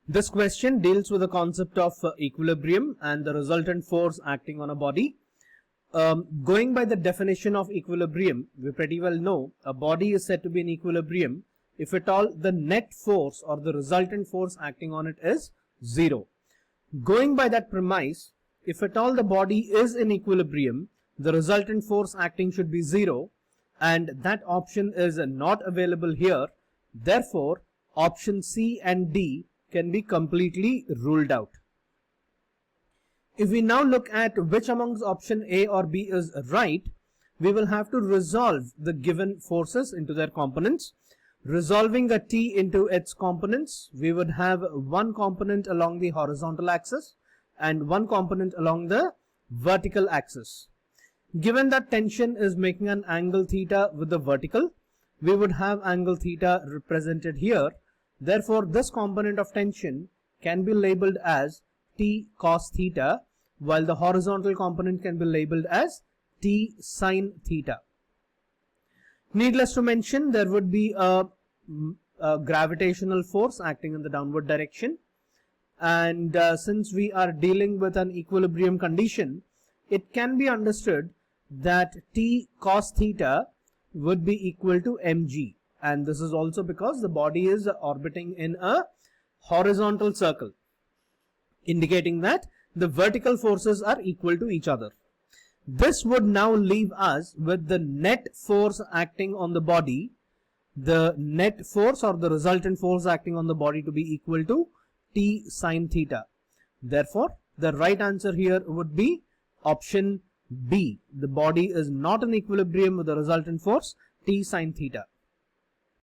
This question deals with the concept of equilibrium and the resultant force acting on a body. Going by the definition of equilibrium, we pretty well know a body is said to be in equilibrium if at all the net force or the resultant force acting on it is zero. Going by that premise, if at all the body is in equilibrium, the resultant force acting should be zero, and that option is not available here. Therefore, option C and D can be completely ruled out. If we now look at which amongst option A or B is right, we will have to resolve the given forces into their components. Resolving a T into its components, we would have one component along the horizontal axis and one component along the vertical axis. Given that tension is making an angle theta with the vertical, we would have angle theta represented here. Therefore, this component of tension can be labeled as T cos theta, while the horizontal component can be labeled as T sin theta. Needless to mention, there would be a gravitational force acting in the downward direction, and since we are dealing with an equilibrium condition, it can be understood that T cos theta would be equal to mg, and this is also because the body is orbiting in a horizontal circle, indicating that the vertical forces are equal to each other. This would now leave us with the net force acting on the body, the net force or the resultant force acting on the body to be equal to T sin theta. Therefore, the right answer here would be option B. The body is not in equilibrium with the resultant force T sin theta.